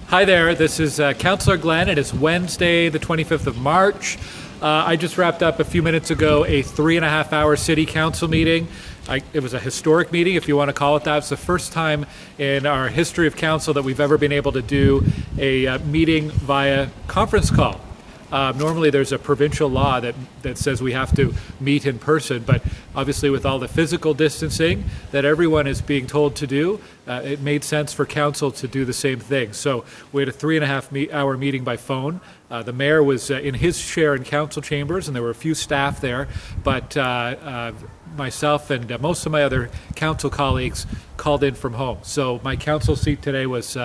Hi there, this is Councillor Glen. It is Wednesday, the 25th of March. I just wrapped up a few minutes ago a 3.5-hour City Council meeting. It was a historic meeting, if you want to call it that. It's the first time in our history of Council that we've ever been able to do a meeting via conference call. Normally there's a provincial law that says we have to meet in person, but obviously with all the physical distancing that everyone is being told to do, it made sense for Council to do the same thing. So we had a 3.5-hour meeting by phone. The mayor was in his chair in Council chambers, and there were a few staff there, but myself and most of my other Council colleagues called in from home. So my Council seat today was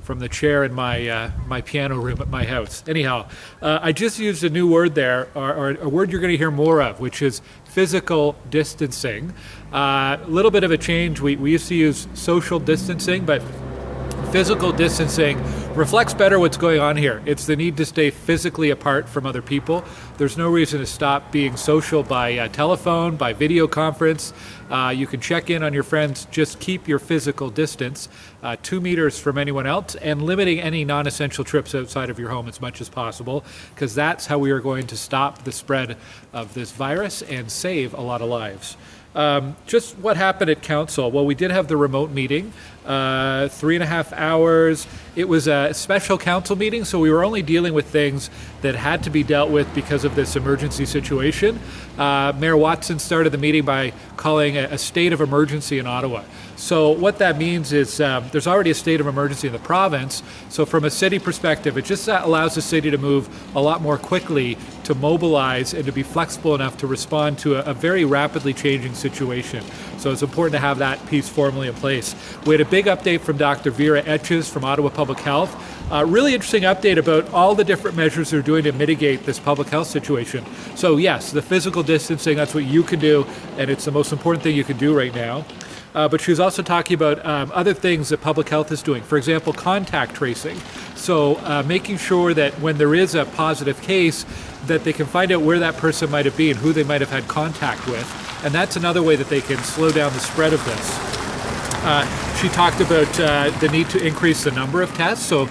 from the chair in my piano room at my house. Anyhow, I just used a new word there, or a word you're going to hear more of, which is physical distancing. A little bit of a change. We used to use social distancing, but physical distancing reflects better what's going on here. It's the need to stay physically apart from other people. There's no reason to stop being social by telephone, by video conference. You can check in on your friends. Just keep your physical distance 2 meters from anyone else, and limiting any non-essential trips outside of your home as much as possible, because that's how we are going to stop the spread of this virus and save a lot of lives. Just what happened at Council? Well, we did have the remote meeting, 3.5 hours. It was a special Council meeting, so we were only dealing with things that had to be dealt with because of this emergency situation. Mayor Watson started the meeting by calling a state of emergency in Ottawa. So what that means is there's already a state of emergency in the province. So from a city perspective, it just allows the city to move a lot more quickly, to mobilize and to be flexible enough to respond to a very rapidly changing situation. So it's important to have that piece formally in place. We had a big update from Dr. Etches from Ottawa Public Health. Really interesting update about all the different measures they're doing to mitigate this public health situation. So yes, the physical distancing, that's what you can do, and it's the most important thing you can do right now. But she was also talking about other things that public health is doing. For example, contact tracing. So making sure that when there is a positive case, that they can find out where that person might have been, who they might have had contact with. And that's another way that they can slow down the spread of this. She talked about the need to increase the number of tests. So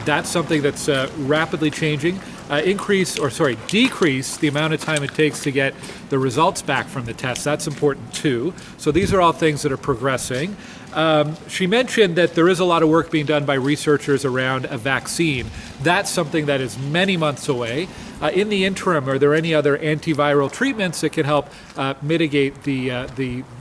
that's something that's rapidly changing. Decrease the amount of time it takes to get the results back from the test. That's important too. So these are all things that are progressing. She mentioned that there is a lot of work being done by researchers around a vaccine. That's something that is many months away. In the interim, are there any other antiviral treatments that can help mitigate the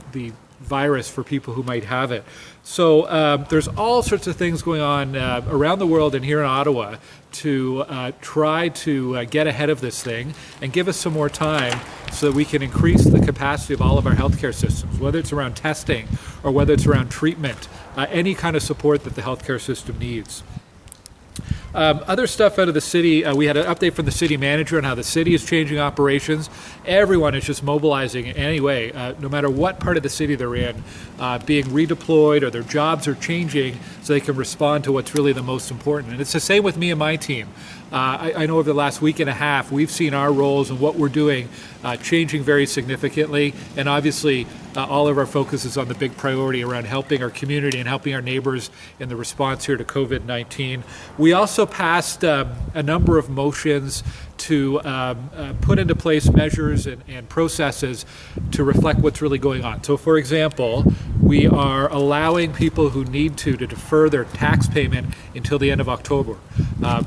virus for people who might have it? So there's all sorts of things going on around the world and here in Ottawa to try to get ahead of this thing and give us some more time so that we can increase the capacity of all of our healthcare systems, whether it's around testing or whether it's around treatment, any kind of support that the healthcare system needs. Other stuff out of the city, we had an update from the city manager on how the city is changing operations. Everyone is just mobilizing anyway, no matter what part of the city they're in, being redeployed or their jobs are changing so they can respond to what's really the most important. And it's the same with me and my team. I know over the last week and a half, we've seen our roles and what we're doing changing very significantly. And obviously, all of our focus is on the big priority around helping our community and helping our neighbors in the response here to COVID-19. We also passed a number of motions to put into place measures and processes to reflect what's really going on. So for example, we are allowing people who need to defer their tax payment until the end of October.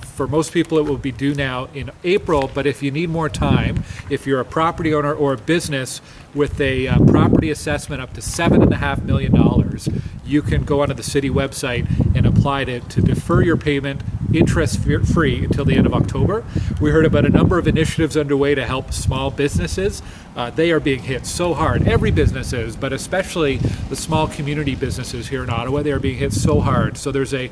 For most people it will be due now in April, but if you need more time, if you're a property owner or a business with a property assessment up to $7.5 million, you can go onto the city website and apply to defer your payment interest-free until the end of October. We heard about a number of initiatives underway to help small businesses. They are being hit so hard. Every business is, but especially the small community businesses here in Ottawa, they are being hit so hard. So there's a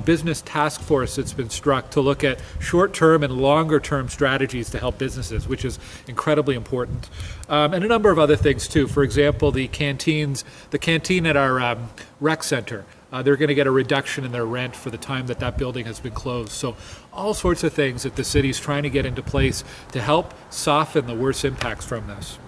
business task force that's been struck to look at short-term and longer-term strategies to help businesses, which is incredibly important. And a number of other things too. For example, the canteen at our rec center. They're going to get a reduction in their rent for the time that building has been closed. So all sorts of things that the city's trying to get into place to help soften the worst impacts from this.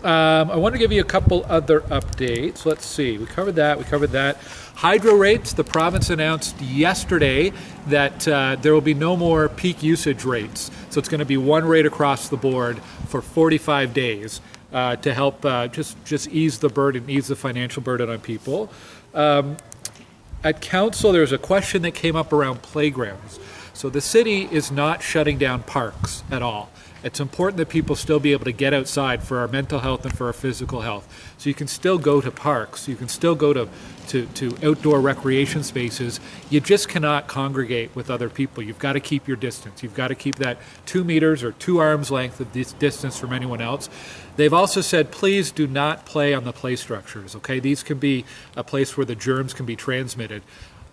I want to give you a couple other updates. Let's see. We covered that. Hydro rates. The province announced yesterday that there will be no more peak usage rates. So it's going to be one rate across the board for 45 days to help just ease the burden, ease the financial burden on people. At council, there's a question that came up around playgrounds. So the city is not shutting down parks at all. It's important that people still be able to get outside for our mental health and for our physical health. So you can still go to parks, you can still go to outdoor recreation spaces. You just cannot congregate with other people. You've got to keep your distance. You've got to keep that 2 meters or 2 arms length of distance from anyone else. They've also said, please do not play on the play structures, okay? These can be a place where the germs can be transmitted.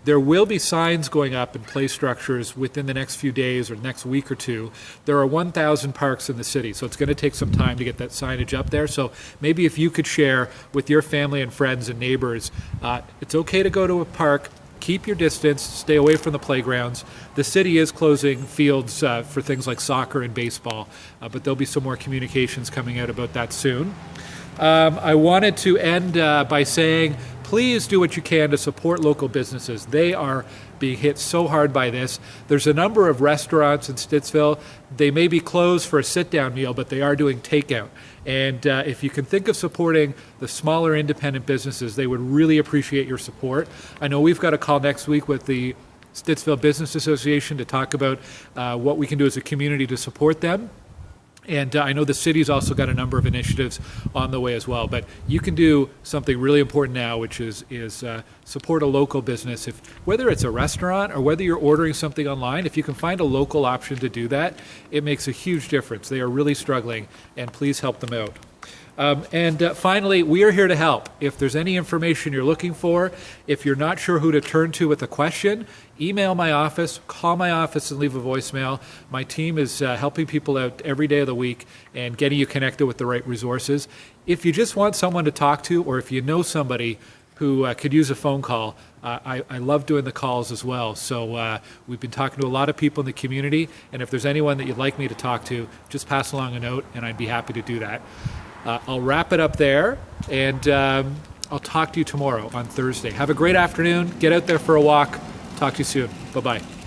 There will be signs going up in play structures within the next few days or next week or two. There are 1,000 parks in the city, so it's going to take some time to get that signage up there. So maybe if you could share with your family and friends and neighbors, it's okay to go to a park, keep your distance, stay away from the playgrounds. The city is closing fields for things like soccer and baseball, but there'll be some more communications coming out about that soon. I wanted to end by saying, please do what you can to support local businesses. They are being hit so hard by this. There's a number of restaurants in Stittsville. They may be closed for a sit-down meal, but they are doing takeout. And if you can think of supporting the smaller independent businesses, they would really appreciate your support. I know we've got a call next week with the Stittsville Business Association to talk about what we can do as a community to support them. And I know the city's also got a number of initiatives on the way as well. But you can do something really important now, which is support a local business. Whether it's a restaurant or whether you're ordering something online, if you can find a local option to do that, it makes a huge difference. They are really struggling, and please help them out. Finally, we are here to help. If there's any information you're looking for, if you're not sure who to turn to with a question, email my office, call my office and leave a voicemail. My team is helping people out every day of the week and getting you connected with the right resources. If you just want someone to talk to, or if you know somebody who could use a phone call, I love doing the calls as well. So we've been talking to a lot of people in the community, and if there's anyone that you'd like me to talk to, just pass along a note and I'd be happy to do that. I'll wrap it up there, and I'll talk to you tomorrow on Thursday. Have a great afternoon. Get out there for a walk. Talk to you soon. Bye-bye.